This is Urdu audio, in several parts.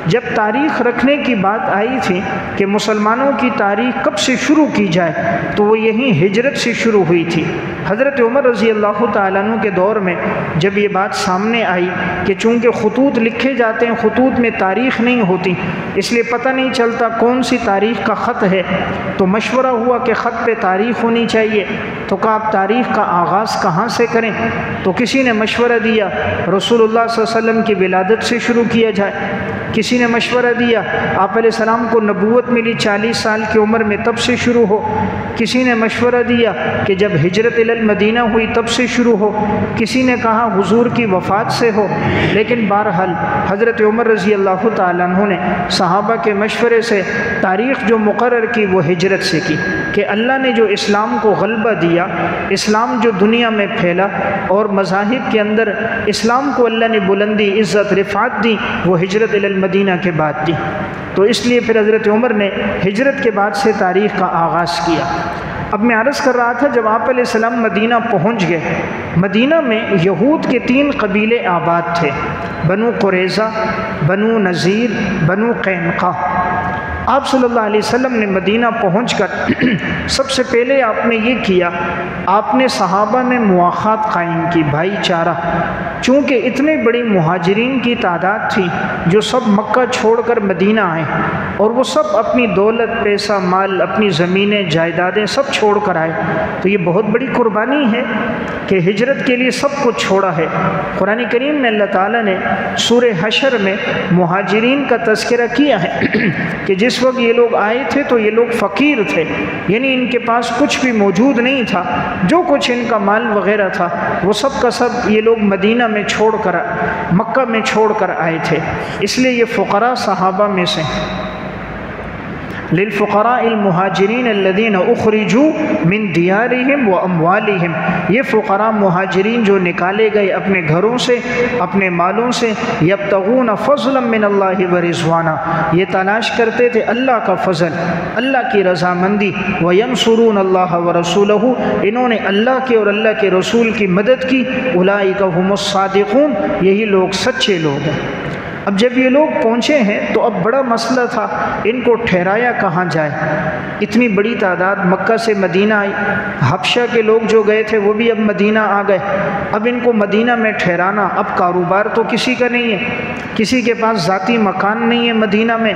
جب تاریخ رکھنے کی بات آئی تھی کہ مسلمانوں کی تاریخ کب سے شروع کی جائے تو وہ یہیں ہجرت سے شروع ہوئی تھی۔ حضرت عمر رضی اللہ تعالیٰ عنہ کے دور میں جب یہ بات سامنے آئی کہ چونکہ خطوط لکھے جاتے ہیں، خطوط میں تاریخ نہیں ہوتی، اس لیے پتہ نہیں چلتا کون سی تاریخ کا خط ہے، تو مشورہ ہوا کہ خط پہ تاریخ ہونی چاہیے۔ تو کہا آپ تاریخ کا آغاز کہاں سے کریں؟ تو کسی نے مشورہ دیا رسول اللہ صلی اللہ علیہ وسلم کی ولادت سے شروع کیا جائے، کسی نے مشورہ دیا آپ علیہ السلام کو نبوت ملی 40 سال کی عمر میں تب سے شروع ہو، کسی نے مشورہ دیا کہ جب ہجرت المدینہ ہوئی تب سے شروع ہو، کسی نے کہا حضور کی وفات سے ہو۔ لیکن بہرحال حضرت عمر رضی اللہ تعالیٰ عنہ نے صحابہ کے مشورے سے تاریخ جو مقرر کی وہ ہجرت سے کی، کہ اللہ نے جو اسلام کو غلبہ دیا، اسلام جو دنیا میں پھیلا اور مذاہب کے اندر اسلام کو اللہ نے بلندی، عزت، رفعت دی، وہ ہجرت المدینہ کے بعد دی۔ تو اس لیے پھر حضرت عمر نے ہجرت کے بعد سے تاریخ کا آغاز کیا۔ اب میں عرض کر رہا تھا جب آپ علیہ السلام مدینہ پہنچ گئے، مدینہ میں یہود کے 3 قبیلے آباد تھے، بنو قریظہ، بنو نذیر، بنو قینقاع۔ آپ صلی اللہ علیہ وسلم نے مدینہ پہنچ کر سب سے پہلے آپ نے یہ کیا، آپ نے صحابہ میں مواخات قائم کی، بھائی چارہ۔ چونکہ اتنے بڑی مہاجرین کی تعداد تھی جو سب مکہ چھوڑ کر مدینہ آئے، اور وہ سب اپنی دولت، پیسہ، مال، اپنی زمینیں، جائیدادیں سب چھوڑ کر آئے، تو یہ بہت بڑی قربانی ہے کہ ہجرت کے لیے سب کچھ چھوڑا ہے۔ قرآن کریم میں اللہ تعالیٰ نے سورہ حشر میں مہاجرین کا تذکرہ کیا ہے کہ جس وقت یہ لوگ آئے تھے تو یہ لوگ فقیر تھے، یعنی ان کے پاس کچھ بھی موجود نہیں تھا، جو کچھ ان کا مال وغیرہ تھا وہ سب کا سب یہ لوگ مدینہ میں چھوڑ کر، مکہ میں چھوڑ کر آئے تھے۔ اس لیے یہ فقراء صحابہ میں سے للفقراء المہاجرین الذین اخرجوا من دیارہم واموالہم، یہ فقراء مہاجرین جو نکالے گئے اپنے گھروں سے، اپنے مالوں سے، یبتغون فضلا من اللہ ورضوانا، یہ تلاش کرتے تھے اللہ کا فضل، اللہ کی رضامندی، وینصرون اللہ ورسولہ، انہوں نے اللہ کے اور اللہ کے رسول کی مدد کی، اولئک هم الصادقون، یہی لوگ سچے لوگ ہیں۔ اب جب یہ لوگ پہنچے ہیں تو اب بڑا مسئلہ تھا ان کو ٹھہرایا کہاں جائے، اتنی بڑی تعداد مکہ سے مدینہ آئی، حبشہ کے لوگ جو گئے تھے وہ بھی اب مدینہ آ گئے، اب ان کو مدینہ میں ٹھہرانا، اب کاروبار تو کسی کا نہیں ہے، کسی کے پاس ذاتی مکان نہیں ہے مدینہ میں،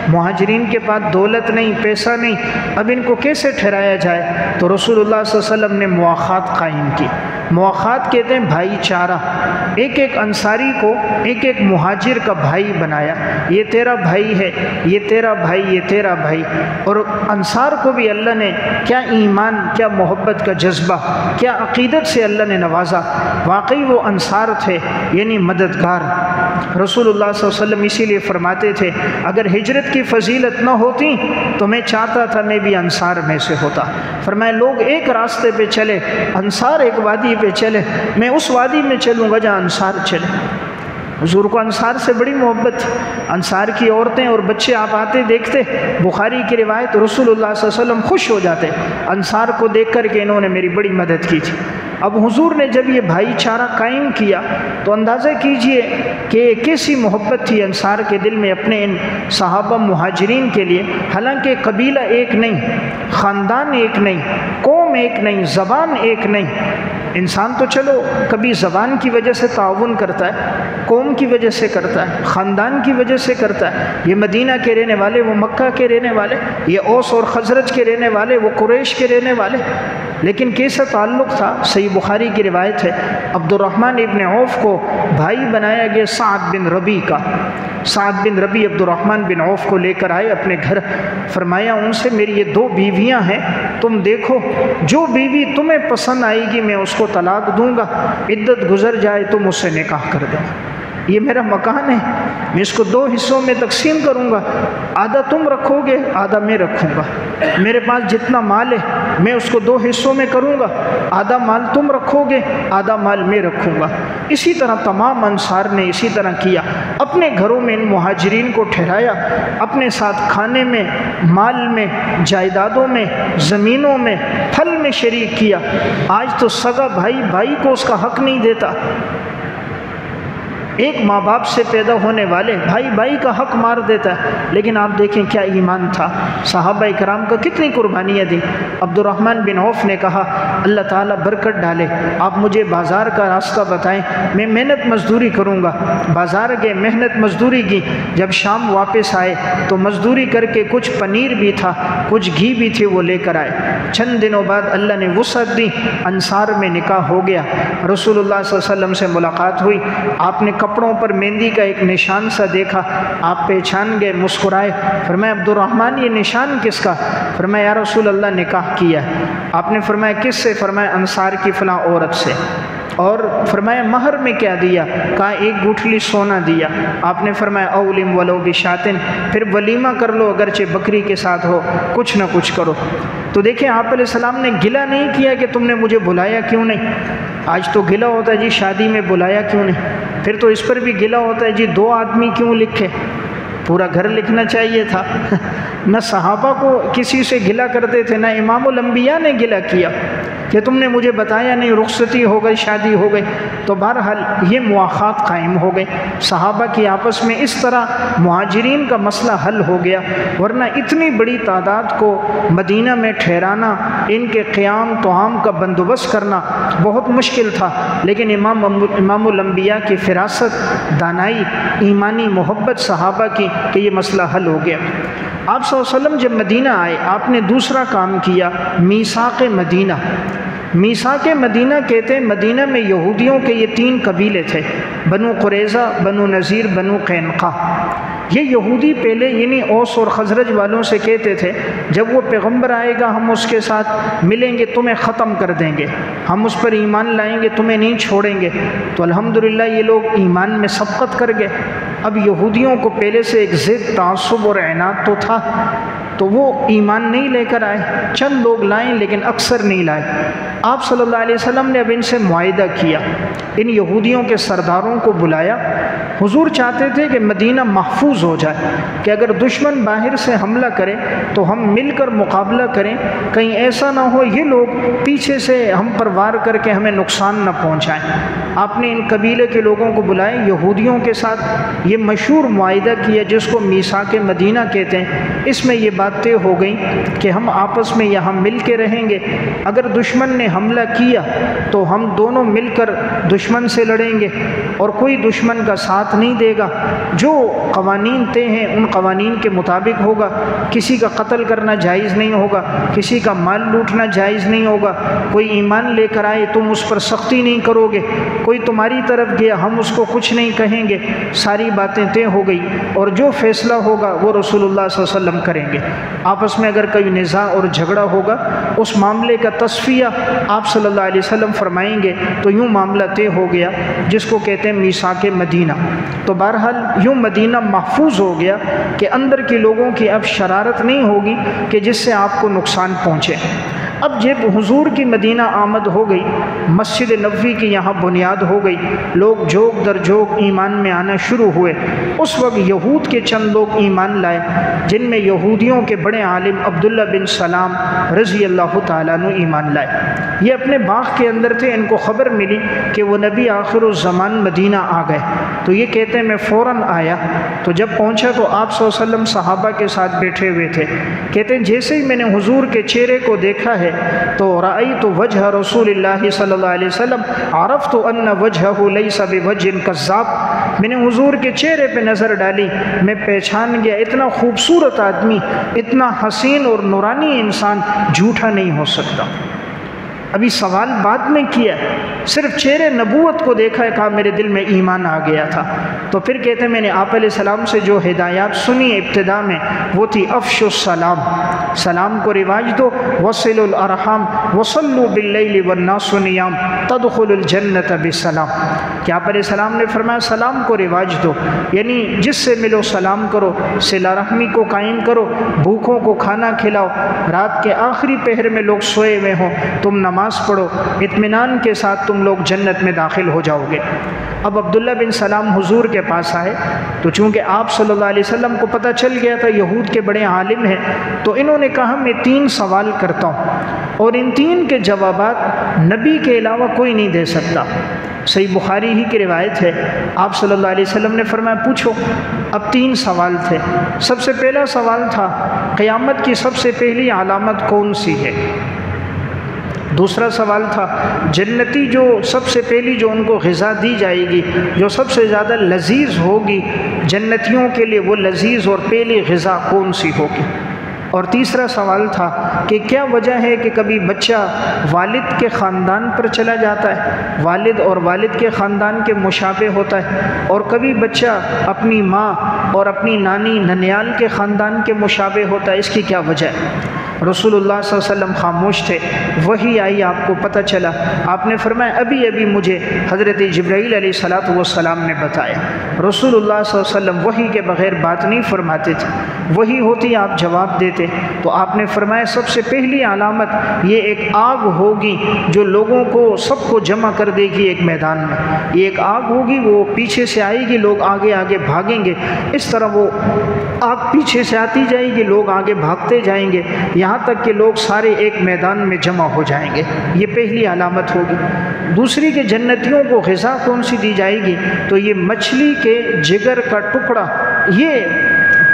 مہاجرین کے پاس دولت نہیں، پیسہ نہیں، اب ان کو کیسے ٹھہرایا جائے؟ تو رسول اللہ صلی اللہ علیہ وسلم نے مواخات قائم کی۔ مواخات کہتے ہیں بھائی چارہ، ایک ایک انصاری کو ایک ایک مہاجر کا بھائی بنایا، یہ تیرا بھائی ہے، یہ تیرا بھائی، یہ تیرا بھائی۔ اور انصار کو بھی اللہ نے کیا ایمان، کیا محبت کا جذبہ، کیا عقیدت سے اللہ نے نوازا، واقعی وہ انصار تھے، یعنی مددگار۔ رسول اللہ صلی اللہ علیہ وسلم اسی لیے فرماتے تھے اگر ہجرت کی فضیلت نہ ہوتی تو میں چاہتا تھا میں بھی انصار میں سے ہوتا۔ فرمایا لوگ ایک راستے پہ چلے، انصار ایک وادی پہ چلے، میں اس وادی میں چلوں گا جہاں انصار چلے۔ حضور کو انصار سے بڑی محبت تھی، انصار کی عورتیں اور بچے آپ آتے دیکھتے، بخاری کی روایت، رسول اللہ صلی اللہ علیہ وسلم خوش ہو جاتے انصار کو دیکھ کر کہ انہوں نے میری بڑی مدد کی تھی۔ اب حضور نے جب یہ بھائی چارہ قائم کیا تو اندازہ کیجئے کہ کیسی محبت تھی انصار کے دل میں اپنے ان صحابہ مہاجرین کے لیے۔ حالانکہ قبیلہ ایک نہیں، خاندان ایک نہیں، قوم ایک نہیں، زبان ایک نہیں، انسان تو چلو کبھی زبان کی وجہ سے تعاون کرتا ہے، قوم کی وجہ سے کرتا ہے، خاندان کی وجہ سے کرتا ہے، یہ مدینہ کے رہنے والے، وہ مکہ کے رہنے والے، یہ اوس اور خزرج کے رہنے والے، وہ قریش کے رہنے والے، لیکن کیسا تعلق تھا؟ صحیح بخاری کی روایت ہے عبد الرحمن ابن عوف کو بھائی بنایا گیا سعد بن ربی کا۔ سعد بن ربی عبد الرحمن بن عوف کو لے کر آئے اپنے گھر، فرمایا ان سے میری یہ 2 بیویاں ہیں، تم دیکھو جو بیوی تمہیں پسند آئے گی میں اس کو طلاق دوں گا، عدت گزر جائے تو مجھ سے نکاح کر دیں۔ یہ میرا مکان ہے، میں اس کو 2 حصوں میں تقسیم کروں گا، آدھا تم رکھو گے، آدھا میں رکھوں گا، میرے پاس جتنا مال ہے میں اس کو 2 حصوں میں کروں گا، آدھا مال تم رکھو گے، آدھا مال میں رکھوں گا۔ اسی طرح تمام انصار نے اسی طرح کیا، اپنے گھروں میں ان مہاجرین کو ٹھہرایا، اپنے ساتھ کھانے میں، مال میں، جائیدادوں میں، زمینوں میں، پھل میں شریک کیا۔ آج تو سگا بھائی بھائی کو اس کا حق نہیں دیتا، ایک ماں باپ سے پیدا ہونے والے بھائی بھائی کا حق مار دیتا ہے، لیکن آپ دیکھیں کیا ایمان تھا، صحابہ کرام کا کتنی قربانیاں دی۔ عبد الرحمن بن عوف نے کہا اللہ تعالیٰ برکت ڈالے، آپ مجھے بازار کا راستہ بتائیں، میں محنت مزدوری کروں گا۔ بازار گئے، محنت مزدوری کی، جب شام واپس آئے تو مزدوری کر کے کچھ پنیر بھی تھا، کچھ گھی بھی تھی، وہ لے کر آئے۔ چند دنوں بعد اللہ نے وسعت دی، انصار میں نکاح ہو گیا، رسول اللہ صلی اللہ علیہ وسلم سے ملاقات ہوئی، آپ نے کپڑوں پر مہندی کا ایک نشان سا دیکھا، آپ پہچان گئے، مسکرائے، فرمایا عبد الرحمن یہ نشان کس کا؟ فرمایا یا رسول اللہ نکاح کیا ہے۔ آپ نے فرمایا کس سے؟ فرمایا انصار کی فلاں عورت سے۔ اور فرمایا مہر میں کیا دیا؟ کہا ایک گٹھلی سونا دیا۔ آپ نے فرمایا اولم ولو بشاتن، پھر ولیمہ کر لو اگرچہ بکری کے ساتھ ہو، کچھ نہ کچھ کرو۔ تو دیکھیں آپ علیہ السلام نے گلہ نہیں کیا کہ تم نے مجھے بلایا کیوں نہیں۔ آج تو گلہ ہوتا ہے جی شادی میں بلایا کیوں نہیں، پھر تو اس پر بھی گلہ ہوتا ہے جی 2 آدمی کیوں لکھے، پورا گھر لکھنا چاہیے تھا۔ نہ صحابہ کو کسی سے گلہ کرتے تھے، نہ امام الانبیاء نے گلہ کیا کہ تم نے مجھے بتایا نہیں، رخصتی ہو گئی، شادی ہو گئی۔ تو بہرحال یہ مواخات قائم ہو گئے، صحابہ کی آپس میں اس طرح مہاجرین کا مسئلہ حل ہو گیا، ورنہ اتنی بڑی تعداد کو مدینہ میں ٹھہرانا، ان کے قیام طعام کا بندوبست کرنا بہت مشکل تھا، لیکن امام الانبیاء کی فراست، دانائی، ایمانی محبت صحابہ کی کہ یہ مسئلہ حل ہو گیا۔ آپ صلی اللہ علیہ وسلم جب مدینہ آئے، آپ نے دوسرا کام کیا، میثاق مدینہ۔ میثاق مدینہ کہتے ہیں مدینہ میں یہودیوں کے یہ 3 قبیلے تھے، بنو قریظہ، بنو نذیر، بنو قینقاع۔ یہ یہودی پہلے یعنی اوس اور خزرج والوں سے کہتے تھے جب وہ پیغمبر آئے گا ہم اس کے ساتھ ملیں گے، تمہیں ختم کر دیں گے، ہم اس پر ایمان لائیں گے، تمہیں نہیں چھوڑیں گے۔ تو الحمدللہ یہ لوگ ایمان میں سبقت کر گئے۔ اب یہودیوں کو پہلے سے ایک ضد، تعصب اور عناد تو تھا، تو وہ ایمان نہیں لے کر آئے، چند لوگ لائیں لیکن اکثر نہیں لائے۔ آپ صلی اللہ علیہ وسلم نے اب ان سے معاہدہ کیا، ان یہودیوں کے سرداروں کو بلایا۔ حضور چاہتے تھے کہ مدینہ محفوظ ہو جائے، کہ اگر دشمن باہر سے حملہ کرے تو ہم مل کر مقابلہ کریں، کہیں ایسا نہ ہو یہ لوگ پیچھے سے ہم پر وار کر کے ہمیں نقصان نہ پہنچائیں۔ آپ نے ان قبیلے کے لوگوں کو بلائے، یہودیوں کے ساتھ یہ مشہور معاہدہ کیا جس کو میثاق مدینہ کہتے ہیں۔ اس میں یہ بات طے ہو گئی کہ ہم آپس میں یہاں مل کے رہیں گے، اگر دشمن نے حملہ کیا تو ہم دونوں مل کر دشمن سے لڑیں گے اور کوئی دشمن کا ساتھ نہیں دے گا، جو قوانین طے ہیں ان قوانین کے مطابق ہوگا، کسی کا قتل کرنا جائز نہیں ہوگا، کسی کا مال لوٹنا جائز نہیں ہوگا، کوئی ایمان لے کر آئے تم اس پر سختی نہیں کرو گے، کوئی تمہاری طرف گیا ہم اس کو کچھ نہیں کہیں گے، ساری باتیں طے ہو گئی، اور جو فیصلہ ہوگا وہ رسول اللہ صلی اللہ علیہ وسلم کریں گے۔ آپس میں اگر کوئی نزاع اور جھگڑا ہوگا اس معاملے کا تصفیہ آپ صلی اللہ علیہ وسلم فرمائیں گے، تو یوں معاملہ طے ہو گیا جس کو کہتے ہیں میثاق مدینہ۔ تو بہرحال یوں مدینہ محفوظ ہو گیا کہ اندر کے لوگوں کی اب شرارت نہیں ہوگی کہ جس سے آپ کو نقصان پہنچے۔ اب جب حضور کی مدینہ آمد ہو گئی، مسجد نبوی کی یہاں بنیاد ہو گئی، لوگ جوگ در جوگ ایمان میں آنا شروع ہوئے۔ اس وقت یہود کے چند لوگ ایمان لائے، جن میں یہودیوں کے بڑے عالم عبداللہ بن سلام رضی اللہ تعالیٰ عنہ ایمان لائے۔ یہ اپنے باغ کے اندر تھے، ان کو خبر ملی کہ وہ نبی آخر الزمان مدینہ آ گئے، تو یہ کہتے ہیں میں فوراً آیا، تو جب پہنچا تو آپ صلی اللہ علیہ وسلم صحابہ کے ساتھ بیٹھے ہوئے تھے۔ کہتے ہیں جیسے ہی میں نے حضور کے چہرے کو دیکھا ہے تو رأیت وجہ رسول اللہ صلی اللہ علیہ وسلم عرفت ان وجہہ لیس بوجہ کذاب، میں نے حضور کے چہرے پہ نظر ڈالی، میں پہچان گیا اتنا خوبصورت آدمی، اتنا حسین اور نورانی انسان جھوٹا نہیں ہو سکتا۔ ابھی سوال بعد میں کیا، صرف چہرے نبوت کو دیکھا ہے، کہا میرے دل میں ایمان آ گیا تھا۔ تو پھر کہتے ہیں میں نے آپ علیہ السلام سے جو ہدایات سنی ابتدا میں وہ تھی افشوا السلام، سلام کو رواج دو، وصلوا الارحام وصلوا باللیل والناس نیام تدخلوا الجنۃ بسلام، کہ آپ علیہ السلام نے فرمایا سلام کو رواج دو، یعنی جس سے ملو سلام کرو، صلہ رحمی کو قائم کرو، بھوکوں کو کھانا کھلاؤ، رات کے آخری پہر میں لوگ سوئے ہوئے ہوں تم نماز پڑھو، اطمینان کے ساتھ تم لوگ جنت میں داخل ہو جاؤ گے۔ اب عبداللہ بن سلام حضور کے پاس آئے تو چونکہ آپ صلی اللہ علیہ وسلم کو پتہ چل گیا تھا یہود کے بڑے عالم ہیں، تو انہوں نے کہا میں 3 سوال کرتا ہوں اور ان 3 کے جوابات نبی کے علاوہ کوئی نہیں دے سکتا۔ صحیح بخاری ہی کی روایت ہے، آپ صلی اللہ علیہ وسلم نے فرمایا پوچھو۔ اب 3 سوال تھے۔ سب سے پہلا سوال تھا قیامت کی سب سے پہلی علامت کون سی ہے؟ دوسرا سوال تھا جنتی جو سب سے پہلی جو ان کو غذا دی جائے گی، جو سب سے زیادہ لذیذ ہوگی جنتیوں کے لیے، وہ لذیذ اور پہلی غذا کون سی ہوگی؟ اور تیسرا سوال تھا کہ کیا وجہ ہے کہ کبھی بچہ والد کے خاندان پر چلا جاتا ہے، والد اور والد کے خاندان کے مشابہ ہوتا ہے، اور کبھی بچہ اپنی ماں اور اپنی نانی ننیال کے خاندان کے مشابہ ہوتا ہے، اس کی کیا وجہ ہے؟ رسول اللہ صلی اللہ علیہ وسلم خاموش تھے۔ وحی آئی، آپ کو پتہ چلا، آپ نے فرمایا ابھی ابھی مجھے حضرت جبرائیل علیہ السلام نے بتایا۔ رسول اللہ صلی اللہ علیہ وسلم وحی کے بغیر بات نہیں فرماتے تھے، وحی ہوتی آپ جواب دیتے۔ تو آپ نے فرمایا سب سے پہلی علامت یہ ایک آگ ہوگی جو لوگوں کو سب کو جمع کر دے گی ایک میدان میں۔ یہ ایک آگ ہوگی، وہ پیچھے سے آئے گی، لوگ آگے آگے بھاگیں گے، اس طرح وہ آگ پیچھے سے آتی جائے گی، لوگ آگے بھاگتے جائیں گے، یہاں تک کہ لوگ سارے ایک میدان میں جمع ہو جائیں گے۔ یہ پہلی علامت ہوگی۔ دوسری کہ جنتیوں کو غذا کون سی دی جائے گی، تو یہ مچھلی کے جگر کا ٹکڑا یہ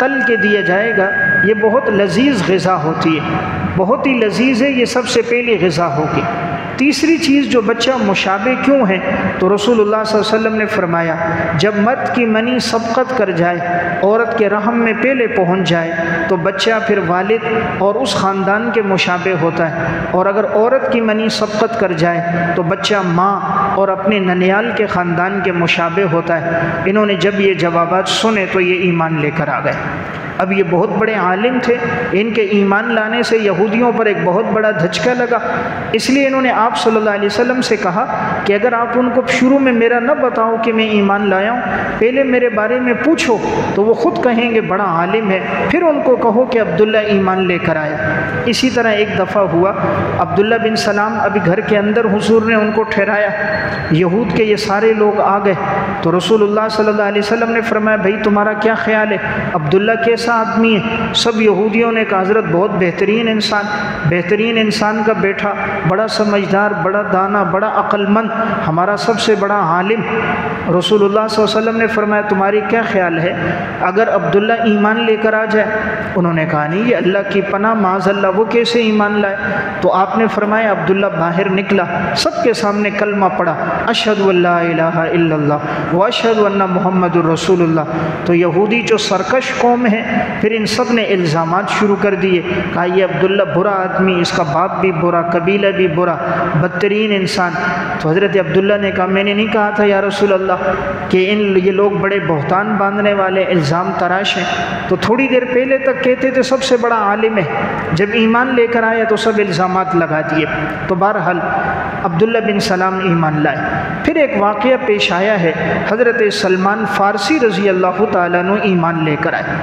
تل کے دیا جائے گا، یہ بہت لذیذ غذا ہوتی ہے، بہت ہی لذیذ ہے، یہ سب سے پہلی غذا ہوگی۔ تیسری چیز جو بچہ مشابہ کیوں ہے، تو رسول اللہ صلی اللہ علیہ وسلم نے فرمایا جب مرد کی منی سبقت کر جائے، عورت کے رحم میں پہلے پہنچ جائے، تو بچہ پھر والد اور اس خاندان کے مشابہ ہوتا ہے، اور اگر عورت کی منی سبقت کر جائے تو بچہ ماں اور اپنے ننیال کے خاندان کے مشابہ ہوتا ہے۔ انہوں نے جب یہ جوابات سنے تو یہ ایمان لے کر آ گئے۔ اب یہ بہت بڑے عالم تھے، ان کے ایمان لانے سے یہودیوں پر ایک بہت بڑا دھچکا لگا، اس لیے انہوں نے آپ صلی اللہ علیہ وسلم سے کہا کہ اگر آپ ان کو شروع میں میرا نہ بتاؤ کہ میں ایمان لایا ہوں، پہلے میرے بارے میں پوچھو تو وہ خود کہیں گے بڑا عالم ہے، پھر ان کو کہو کہ عبداللہ ایمان لے کر آیا۔ اسی طرح ایک دفعہ ہوا، عبداللہ بن سلام ابھی گھر کے اندر حضور نے ان کو ٹھہرایا، یہود کے یہ سارے لوگ آ گئے، تو رسول اللہ صلی اللہ علیہ وسلم نے فرمایا بھائی تمہارا کیا خیال ہے، عبداللہ کیسا آدمی ہے؟ سب یہودیوں نے کہا حضرت بہت بہترین انسان، بہترین انسان کا بیٹا، بڑا سمجھدار، بڑا دانا، بڑا عقل مند، ہمارا سب سے بڑا عالم۔ رسول اللہ صلی اللہ علیہ وسلم نے فرمایا تمہاری کیا خیال ہے اگر عبداللہ ایمان لے کر آ جائے؟ انہوں نے کہا نہیں، یہ اللہ کی پناہ، معاذ اللہ، وہ کیسے ایمان لائے؟ تو آپ نے فرمایا عبداللہ باہر نکلا، سب کے سامنے کلمہ پڑھا، اشہد ان لا الہ الا اللہ و اشہد ان محمد الرسول اللہ۔ تو یہودی جو سرکش قوم ہے، پھر ان سب نے الزامات شروع کر دیے، کہا یہ عبداللہ برا آدمی، اس کا باپ بھی برا، قبیلہ بھی برا، بدترین انسان۔ تو حضرت عبداللہ نے کہا میں نے نہیں کہا تھا یا رسول اللہ کہ یہ لوگ بڑے بہتان باندھنے والے، الزام تراش ہیں؟ تو تھوڑی دیر پہلے تک کہتے تھے سب سے بڑا عالم ہے، جب ایمان لے کر آیا تو سب الزامات لگا دیے۔ تو بہرحال عبداللہ بن سلام ایمان لائے۔ پھر ایک واقعہ پیش آیا ہے، حضرت سلمان فارسی رضی اللہ تعالیٰ عنہ ایمان لے کر آئے۔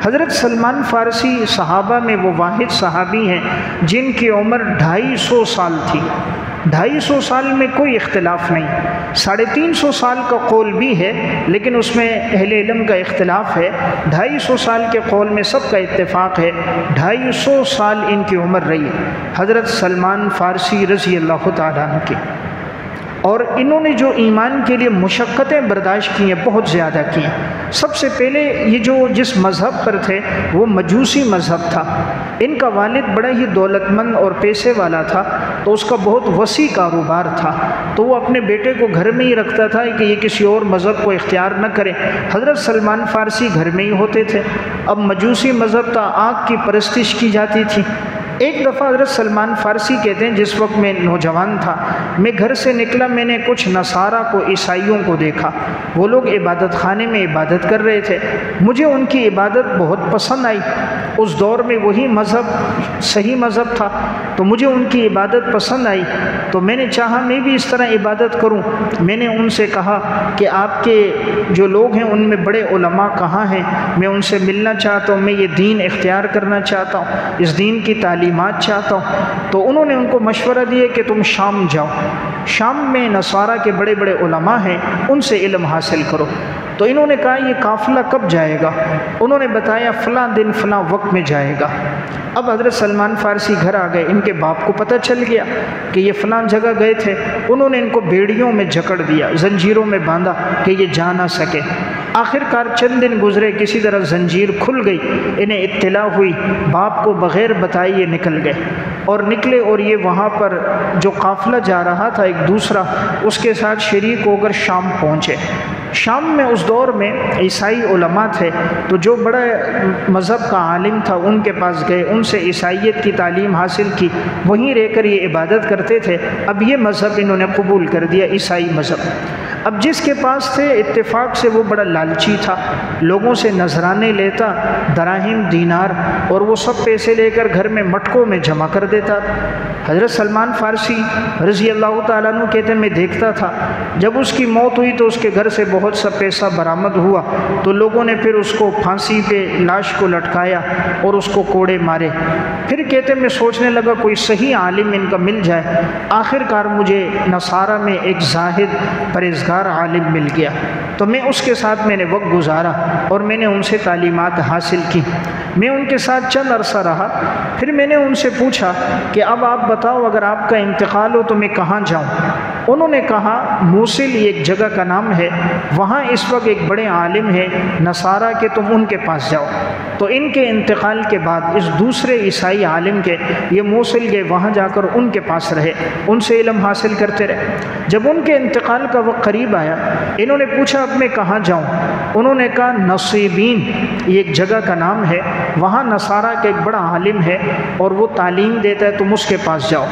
حضرت سلمان فارسی صحابہ میں وہ واحد صحابی ہیں جن کی عمر 250 سال تھی۔ 250 سال میں کوئی اختلاف نہیں، 350 سال کا قول بھی ہے لیکن اس میں اہل علم کا اختلاف ہے، 250 سال کے قول میں سب کا اتفاق ہے، 250 سال ان کی عمر رہی حضرت سلمان فارسی رضی اللہ تعالیٰ عنہ کی۔ اور انہوں نے جو ایمان کے لیے مشقتیں برداشت کی ہیں بہت زیادہ کی ہیں۔ سب سے پہلے یہ جو جس مذہب پر تھے وہ مجوسی مذہب تھا، ان کا والد بڑا ہی دولت مند اور پیسے والا تھا، تو اس کا بہت وسیع کاروبار تھا، تو وہ اپنے بیٹے کو گھر میں ہی رکھتا تھا کہ یہ کسی اور مذہب کو اختیار نہ کرے۔ حضرت سلمان فارسی گھر میں ہی ہوتے تھے۔ اب مجوسی مذہب تھا، آگ کی پرستش کی جاتی تھی۔ ایک دفعہ حضرت سلمان فارسی کہتے ہیں جس وقت میں نوجوان تھا، میں گھر سے نکلا، میں نے کچھ نصارہ کو، عیسائیوں کو دیکھا، وہ لوگ عبادت خانے میں عبادت کر رہے تھے، مجھے ان کی عبادت بہت پسند آئی، اس دور میں وہی مذہب صحیح مذہب تھا، تو مجھے ان کی عبادت پسند آئی، تو میں نے چاہا میں بھی اس طرح عبادت کروں۔ میں نے ان سے کہا کہ آپ کے جو لوگ ہیں ان میں بڑے علماء کہاں ہیں، میں ان سے ملنا چاہتا ہوں، میں یہ دین اختیار کرنا چاہتا ہوں، اس دین کی تعلیمات چاہتا ہوں۔ تو انہوں نے ان کو مشورہ دیا کہ تم شام جاؤ، شام میں نصارہ کے بڑے بڑے علماء ہیں، ان سے علم حاصل کرو۔ تو انہوں نے کہا یہ قافلہ کب جائے گا؟ انہوں نے بتایا فلاں دن فلاں وقت میں جائے گا۔ اب حضرت سلمان فارسی گھر آ گئے، ان کے باپ کو پتہ چل گیا کہ یہ فلاں جگہ گئے تھے۔ انہوں نے ان کو بیڑیوں میں جکڑ دیا، زنجیروں میں باندھا کہ یہ جا نہ سکے۔ آخر کار چند دن گزرے، کسی طرح زنجیر کھل گئی، انہیں اطلاع ہوئی، باپ کو بغیر بتائے یہ نکل گئے اور نکلے، اور یہ وہاں پر جو قافلہ جا رہا تھا ایک دوسرا، اس کے ساتھ شریک ہو کر شام پہنچے۔ شام میں اس دور میں عیسائی علماء تھے، تو جو بڑا مذہب کا عالم تھا ان کے پاس گئے، ان سے عیسائیت کی تعلیم حاصل کی، وہیں رہ کر یہ عبادت کرتے تھے۔ اب یہ مذہب انہوں نے قبول کر دیا، عیسائی مذہب۔ اب جس کے پاس تھے اتفاق سے وہ بڑا لالچی تھا، لوگوں سے نذرانے لیتا، دراہم دینار، اور وہ سب پیسے لے کر گھر میں مٹکوں میں جمع کر دیتا۔ حضرت سلمان فارسی رضی اللہ تعالیٰ عنہ کہتے ہیں میں دیکھتا تھا، جب اس کی موت ہوئی تو اس کے گھر سے بہت سا پیسہ برآمد ہوا، تو لوگوں نے پھر اس کو پھانسی پہ لاش کو لٹکایا اور اس کو کوڑے مارے۔ پھر کہتے میں سوچنے لگا کوئی صحیح عالم ان کا مل جائے۔ آخر کار مجھے نصارہ میں ایک زاہد پرہیزگار عالم مل گیا، تو میں اس کے ساتھ میں نے وقت گزارا اور میں نے ان سے تعلیمات حاصل کی۔ میں ان کے ساتھ چند عرصہ رہا، پھر میں نے ان سے پوچھا کہ اب آپ بتاؤ اگر آپ کا انتقال ہو تو میں کہاں جاؤں؟ انہوں نے کہا موصل یہ ایک جگہ کا نام ہے، وہاں اس وقت ایک بڑے عالم ہے نصارہ کے، تم ان کے پاس جاؤ۔ تو ان کے انتقال کے بعد اس دوسرے عیسائی عالم کے یہ موصل گئے، وہاں جا کر ان کے پاس رہے، ان سے علم حاصل کرتے رہے۔ جب ان کے انتقال کا وقت قریب آیا، انہوں نے پوچھا اب میں کہاں جاؤں؟ انہوں نے کہا نصیبین یہ ایک جگہ کا نام ہے، وہاں نصارہ کا ایک بڑا عالم ہے اور وہ تعلیم دیتا ہے، تم اس کے پاس جاؤ۔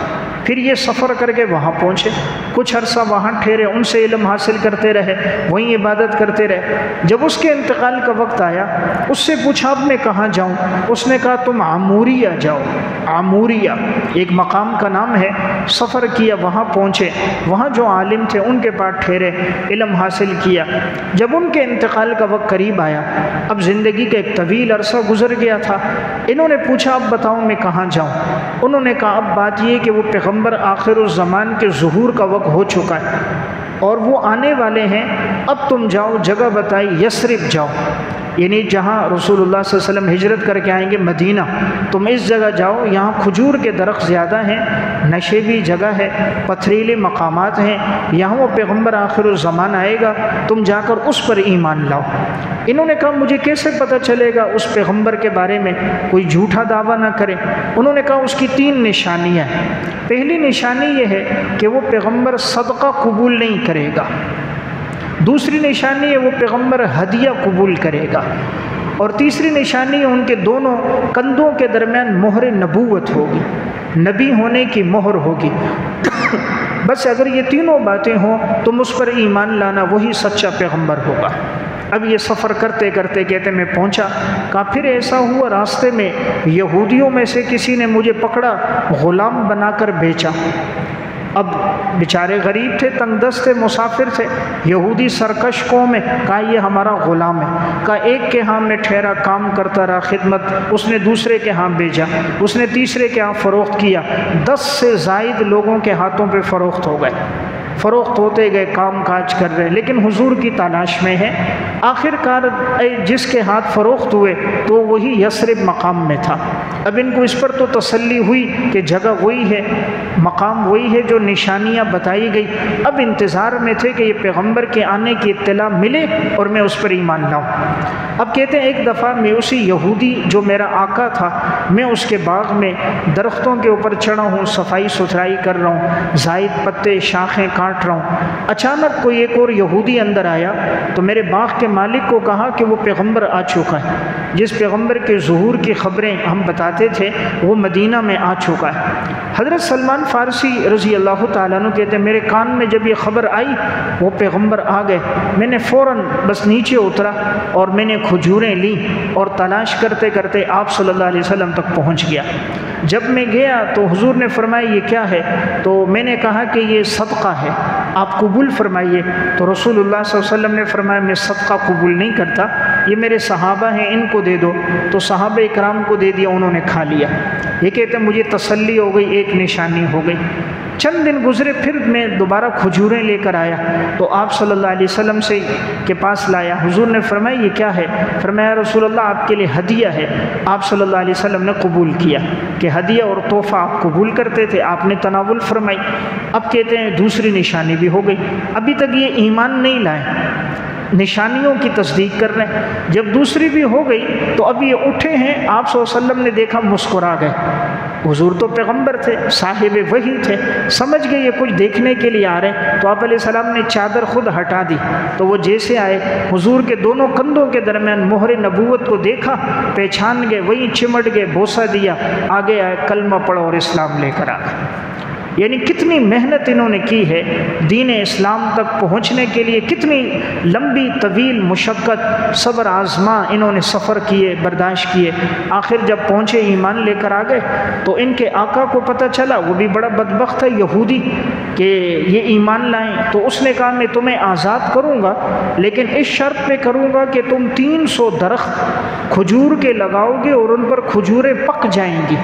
پھر یہ سفر کر کے وہاں پہنچے، کچھ عرصہ وہاں ٹھہرے، ان سے علم حاصل کرتے رہے، وہیں عبادت کرتے رہے۔ جب اس کے انتقال کا وقت آیا، اس سے پوچھا اب میں کہاں جاؤں؟ اس نے کہا تم عموریہ جاؤ۔ عموریہ ایک مقام کا نام ہے، سفر کیا، وہاں پہنچے، وہاں جو عالم تھے ان کے پاس ٹھہرے، علم حاصل کیا۔ جب ان کے انتقال کا وقت قریب آیا، اب زندگی کا ایک طویل عرصہ گزر گیا تھا، انہوں نے پوچھا اب بتاؤ میں کہاں جاؤں؟ انہوں نے کہا اب بات یہ کہ وہ پیغمبر آخر الزمان کے ظہور کا وقت ہو چکا ہے اور وہ آنے والے ہیں، اب تم جاؤ، جگہ بتائی یثرب جاؤ، یعنی جہاں رسول اللہ صلی اللہ علیہ وسلم ہجرت کر کے آئیں گے مدینہ، تم اس جگہ جاؤ، یہاں کھجور کے درخت زیادہ ہیں، نشیبی جگہ ہے، پتھریلے مقامات ہیں، یہاں وہ پیغمبر آخر الزمان آئے گا، تم جا کر اس پر ایمان لاؤ۔ انہوں نے کہا مجھے کیسے پتہ چلے گا اس پیغمبر کے بارے میں کوئی جھوٹا دعویٰ نہ کرے؟ انہوں نے کہا اس کی 3 نشانیاں ہیں۔ پہلی نشانی یہ ہے کہ وہ پیغمبر صدقہ قبول نہیں کرے گا، دوسری نشانی ہے وہ پیغمبر ہدیہ قبول کرے گا، اور تیسری نشانی ہے ان کے دونوں کندھوں کے درمیان مہر نبوت ہوگی، نبی ہونے کی مہر ہوگی۔ بس اگر یہ تینوں باتیں ہوں تو مجھ پر ایمان لانا، وہی سچا پیغمبر ہوگا۔ اب یہ سفر کرتے کرتے کہتے میں پہنچا، کہا پھر ایسا ہوا راستے میں یہودیوں میں سے کسی نے مجھے پکڑا، غلام بنا کر بیچا۔ اب بیچارے غریب تھے، تنگ دست تھے، مسافر تھے، یہودی سرکش قوم ہے، کہا یہ ہمارا غلام ہے۔ کہا ایک کے ہاں میں ٹھہرا، کام کرتا رہا، خدمت، اس نے دوسرے کے ہاں بھیجا، اس نے تیسرے کے ہاں فروخت کیا، 10 سے زائد لوگوں کے ہاتھوں پہ فروخت ہو گئے، فروخت ہوتے گئے، کام کاج کر رہے، لیکن حضور کی تلاش میں ہے۔ آخر کار جس کے ہاتھ فروخت ہوئے تو وہی یثرب مقام میں تھا۔ اب ان کو اس پر تو تسلی ہوئی کہ جگہ وہی ہے، مقام وہی ہے جو نشانیاں بتائی گئی۔ اب انتظار میں تھے کہ یہ پیغمبر کے آنے کی اطلاع ملے اور میں اس پر ایمان لاؤں۔ اب کہتے ہیں ایک دفعہ میں اسی یہودی جو میرا آقا تھا، میں اس کے باغ میں درختوں کے اوپر چڑھا ہوں، صفائی ستھرائی کر رہا ہوں، زائد پتے شاخیں کاٹ کاٹ رہا ہوں، اچانک کوئی ایک اور یہودی اندر آیا تو میرے باغ کے مالک کو کہا کہ وہ پیغمبر آ چکا ہے، جس پیغمبر کے ظہور کی خبریں ہم بتاتے تھے وہ مدینہ میں آ چکا ہے۔ حضرت سلمان فارسی رضی اللہ تعالیٰ عنہ کہتے ہیں میرے کان میں جب یہ خبر آئی وہ پیغمبر آ گئے، میں نے فوراً بس نیچے اترا اور میں نے کھجوریں لیں اور تلاش کرتے کرتے آپ صلی اللہ علیہ وسلم تک پہنچ گیا۔ جب میں گیا تو حضور نے فرمایا یہ کیا ہے؟ تو میں نے کہا کہ یہ صدقہ ہے، آپ قبول فرمائیے۔ تو رسول اللہ صلی اللہ علیہ وسلم نے فرمایا میں صدقہ قبول نہیں کرتا، یہ میرے صحابہ ہیں، ان کو دے دو۔ تو صحابہ اکرام کو دے دیا، انہوں نے کھا لیا۔ یہ کہتے ہیں مجھے تسلی ہو گئی، ایک نشانی ہو گئی۔ چند دن گزرے، پھر میں دوبارہ کھجوریں لے کر آیا تو آپ صلی اللہ علیہ وسلم سے کے پاس لایا۔ حضور نے فرمایا یہ کیا ہے؟ فرمایا رسول اللہ آپ کے لیے ہدیہ ہے۔ آپ صلی اللہ علیہ وسلم نے قبول کیا کہ ہدیہ اور تحفہ آپ قبول کرتے تھے، آپ نے تناول فرمائی۔ اب کہتے ہیں دوسری نشانی بھی ہو گئی، ابھی تک یہ ایمان نہیں لائے، نشانیوں کی تصدیق کر رہے ہیں۔ جب دوسری بھی ہو گئی تو اب یہ اٹھے ہیں، آپ صلی اللہ علیہ وسلم نے دیکھا مسکرا گئے۔ حضور تو پیغمبر تھے، صاحب وحی تھے، سمجھ گئے یہ کچھ دیکھنے کے لیے آ رہے ہیں، تو آپ علیہ السلام نے چادر خود ہٹا دی۔ تو وہ جیسے آئے حضور کے دونوں کندھوں کے درمیان مہر نبوت کو دیکھا، پہچان گئے، وہیں چمٹ گئے، بوسہ دیا، آگے آئے، کلمہ پڑھو اور اسلام لے کر آ گئے۔ یعنی کتنی محنت انہوں نے کی ہے دین اسلام تک پہنچنے کے لیے، کتنی لمبی طویل مشقت صبر آزما انہوں نے سفر کیے، برداشت کیے۔ آخر جب پہنچے ایمان لے کر آ گئے تو ان کے آقا کو پتہ چلا، وہ بھی بڑا بدبخت ہے یہودی، کہ یہ ایمان لائیں۔ تو اس نے کہا میں تمہیں آزاد کروں گا لیکن اس شرط پہ کروں گا کہ تم 300 درخت کھجور کے لگاؤ گے اور ان پر کھجوریں پک جائیں گی،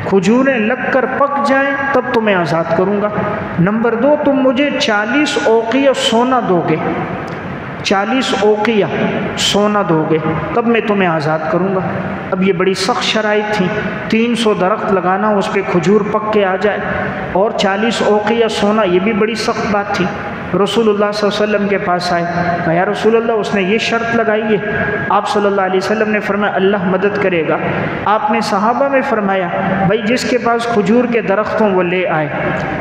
کھجوریں لگ کر پک جائیں تب تمہیں آزاد کروں گا۔ نمبر 2 تم مجھے 40 اوقیہ سونا دو گے، 40 اوقیہ سونا دو گے تب میں تمہیں آزاد کروں گا۔ اب یہ بڑی سخت شرائط تھیں، 300 درخت لگانا، اس پہ کھجور پک کے آ جائے، اور 40 اوقیہ سونا، یہ بھی بڑی سخت بات تھی۔ رسول اللہ صلی اللہ علیہ وسلم کے پاس آئے، کہا یا رسول اللہ اس نے یہ شرط لگائی ہے۔ آپ صلی اللہ علیہ وسلم نے فرمایا اللہ مدد کرے گا۔ آپ نے صحابہ میں فرمایا بھائی جس کے پاس کھجور کے درخت ہوں وہ لے آئے،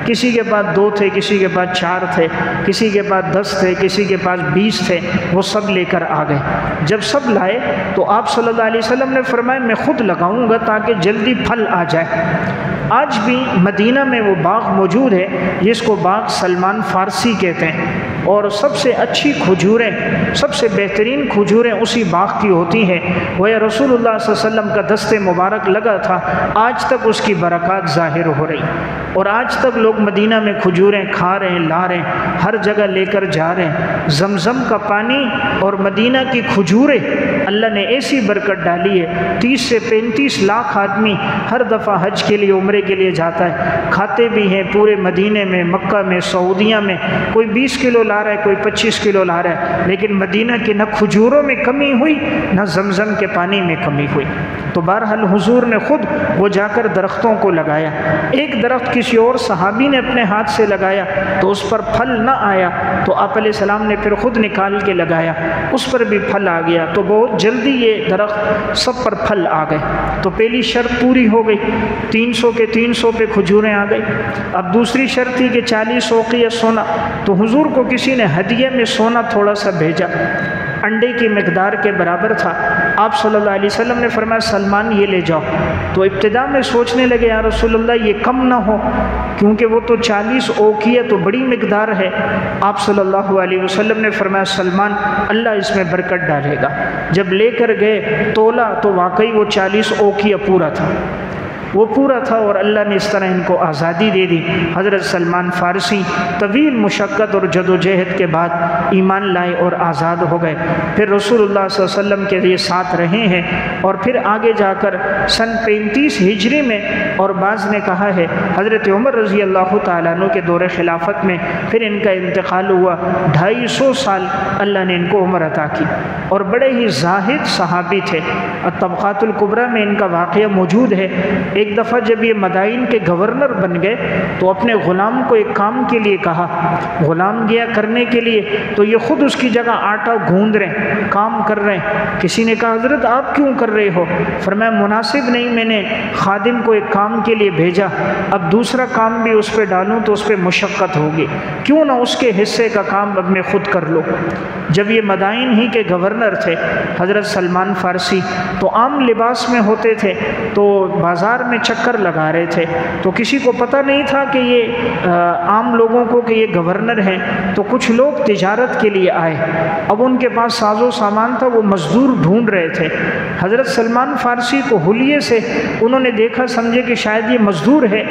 کسی کے پاس 2 تھے، کسی کے پاس 4 تھے، کسی کے پاس 10 تھے، کسی کے پاس 20 تھے، وہ سب لے کر آ گئے۔ جب سب لائے تو آپ صلی اللہ علیہ وسلم نے فرمایا میں خود لگاؤں گا تاکہ جلدی پھل آ جائے۔ آج بھی مدینہ میں وہ باغ موجود ہے جس کو باغ سلمان فارسی کہتے ہیں، اور سب سے اچھی کھجوریں، سب سے بہترین کھجوریں اسی باغ کی ہوتی ہیں۔ وہ رسول اللہ صلی اللہ علیہ وسلم کا دست مبارک لگا تھا، آج تک اس کی برکات ظاہر ہو رہی، اور آج تک لوگ مدینہ میں کھجوریں کھا رہے ہیں، لا رہے ہیں، ہر جگہ لے کر جا رہے ہیں۔ زمزم کا پانی اور مدینہ کی کھجوریں، اللہ نے ایسی برکت ڈالی ہے، 30 سے 35 لاکھ آدمی ہر دفعہ حج کے لیے عمرے کے لیے جاتا ہے، کھاتے بھی ہیں پورے مدینے میں، مکہ میں، سعودیہ میں، کوئی 20 کلو لا رہا ہے، کوئی 25 کلو لا رہا ہے، لیکن مدینہ کی نہ کھجوروں میں کمی ہوئی نہ زمزم کے پانی میں کمی ہوئی۔ تو بہرحال حضور نے خود وہ جا کر درختوں کو لگایا۔ ایک درخت کسی اور صحابی نے اپنے ہاتھ سے لگایا تو اس پر پھل نہ آیا، تو آپ علیہ السلام نے پھر خود نکال کے لگایا، اس پر بھی پھل آ گیا، تو بہت جلدی یہ درخت سب پر پھل آ گئے۔ تو پہلی شرط پوری ہو گئی، 300 کے 300 پہ کھجوریں آ گئی۔ اب دوسری شرط تھی کہ 40 اوقیہ سونا، تو حضور کو کسی نے ہدیہ میں سونا تھوڑا سا بھیجا، انڈے کی مقدار کے برابر تھا۔ آپ صلی اللہ علیہ وسلم نے فرمایا سلمان یہ لے جاؤ۔ تو ابتدا میں سوچنے لگے یا رسول اللہ یہ کم نہ ہو، کیونکہ وہ تو 40 اوقیہ تو بڑی مقدار ہے۔ آپ صلی اللہ علیہ وسلم نے فرمایا سلمان اللہ اس میں برکت ڈالے گا۔ جب لے کر گئے تولا تو واقعی وہ 40 اوقیہ پورا تھا، وہ پورا تھا، اور اللہ نے اس طرح ان کو آزادی دے دی۔ حضرت سلمان فارسی طویل مشقت اور جد و جہد کے بعد ایمان لائے اور آزاد ہو گئے، پھر رسول اللہ صلی اللہ علیہ وسلم کے یہ ساتھ رہے ہیں، اور پھر آگے جا کر سن 35 ہجری میں، اور بعض نے کہا ہے حضرت عمر رضی اللہ تعالیٰ عنہ کے دور خلافت میں پھر ان کا انتقال ہوا۔ 250 سال اللہ نے ان کو عمر عطا کی، اور بڑے ہی زاہد صحابی تھے۔ الطبقات الکبریٰ میں ان کا واقعہ موجود ہے۔ ایک دفعہ جب یہ مدائن کے گورنر بن گئے تو اپنے غلام کو ایک کام کے لیے کہا، غلام گیا کرنے کے لیے تو یہ خود اس کی جگہ آٹا گوندھ رہے ہیں، کام کر رہے ہیں۔ کسی نے کہا حضرت آپ کیوں کر رہے ہو؟ فرمایا مناسب نہیں، میں نے خادم کو ایک کام کے لیے بھیجا، اب دوسرا کام بھی اس پہ ڈالوں تو اس پہ مشقت ہوگی، کیوں نہ اس کے حصے کا کام اب میں خود کر لوں۔ جب یہ مدائن ہی کے گورنر تھے حضرت سلمان فارسی، تو عام لباس میں ہوتے تھے، تو بازار میں چکر لگا رہے تھے، تو کسی کو پتہ نہیں تھا کہ یہ عام لوگوں کو کہ یہ گورنر ہیں، تو کچھ لوگ تجارت کے لیے آئے، اب ان کے پاس ساز و سامان تھا، وہ مزدور ڈھونڈ رہے تھے۔ حضرت سلمان فارسی کو حلیے سے انہوں نے دیکھا، سمجھے کہ شاید یہ مزدور ہے،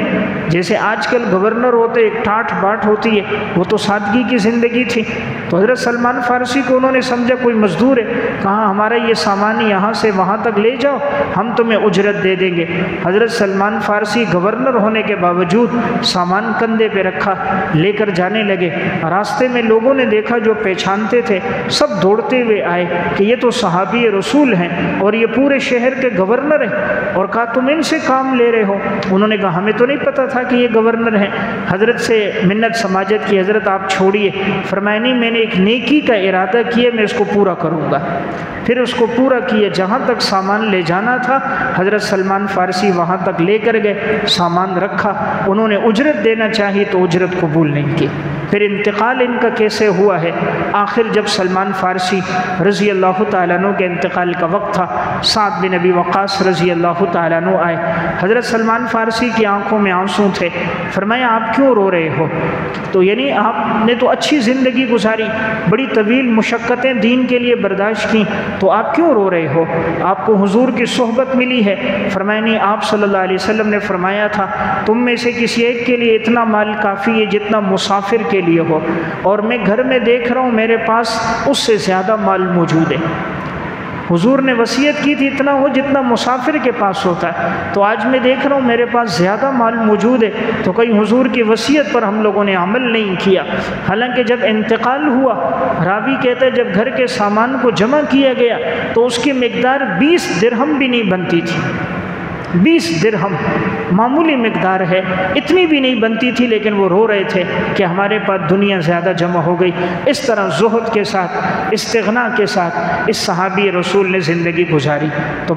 جیسے آج کل گورنر ہوتے ایک ٹاٹ باٹ ہوتی ہے، وہ تو سادگی کی زندگی تھی، تو حضرت سلمان فارسی کو انہوں نے سمجھا کوئی مزدور ہے، کہا ہمارا یہ سامان یہاں سے وہاں تک لے جاؤ، ہم تمہیں اجرت دے دیں گے۔ حضرت سلمان فارسی گورنر ہونے کے باوجود سامان کندھے پہ رکھا، لے کر جانے لگے۔ راستے میں لوگوں نے دیکھا، جو پہچانتے تھے سب دوڑتے ہوئے آئے کہ یہ تو صحابی رسول ہیں اور یہ پورے شہر کے گورنر ہیں، اور کہا تم ان سے کام لے رہے ہو؟ انہوں نے کہا ہمیں تو نہیں پتہ تھا کہ یہ گورنر ہیں۔ حضرت سے منت سماجت کی، حضرت آپ چھوڑیے۔ فرمایا نہیں، میں نے ایک نیکی کا ارادہ کیا، میں اس کو پورا کروں گا۔ پھر اس کو پورا کیا، جہاں تک سامان لے جانا تھا حضرت سلمان فارسی وہاں تک لے کر گئے، سامان رکھا، انہوں نے اجرت دینا چاہی تو اجرت قبول نہیں کی۔ پھر انتقال ان کا کیسے ہوا ہے؟ آخر جب سلمان فارسی رضی اللہ تعالیٰ عنہ کے انتقال کا وقت تھا، سعد بن ابی وقاص رضی اللہ تعالیٰ عنہ آئے، حضرت سلمان فارسی کی آنکھوں میں آنسو تھے۔ فرمایا آپ کیوں رو رہے ہو؟ تو یعنی آپ نے تو اچھی زندگی گزاری، بڑی طویل مشقتیں دین کے لیے برداشت کی، تو آپ کیوں رو رہے ہو؟ آپ کو حضور کی صحبت ملی ہے۔ فرمایا نہیں، آپ صلی اللہ علیہ وسلم نے فرمایا تھا تم میں سے کسی ایک کے لیے اتنا مال کافی ہے جتنا مسافر کے لیے ہو، اور میں گھر میں دیکھ رہا ہوں میرے پاس اس سے زیادہ مال موجود ہے۔ حضور نے وصیت کی تھی اتنا ہو جتنا مسافر کے پاس ہوتا ہے، تو آج میں دیکھ رہا ہوں میرے پاس زیادہ مال موجود ہے، تو کہیں حضور کی وصیت پر ہم لوگوں نے عمل نہیں کیا۔ حالانکہ جب انتقال ہوا، راوی کہتا ہے جب گھر کے سامان کو جمع کیا گیا تو اس کی مقدار 20 درہم بھی نہیں بنتی تھی۔ 20 درہم معمولی مقدار ہے، اتنی بھی نہیں بنتی تھی، لیکن وہ رو رہے تھے کہ ہمارے پاس دنیا زیادہ جمع ہو گئی۔ اس طرح زہد کے ساتھ، استغنا کے ساتھ اس صحابی رسول نے زندگی گزاری۔ تو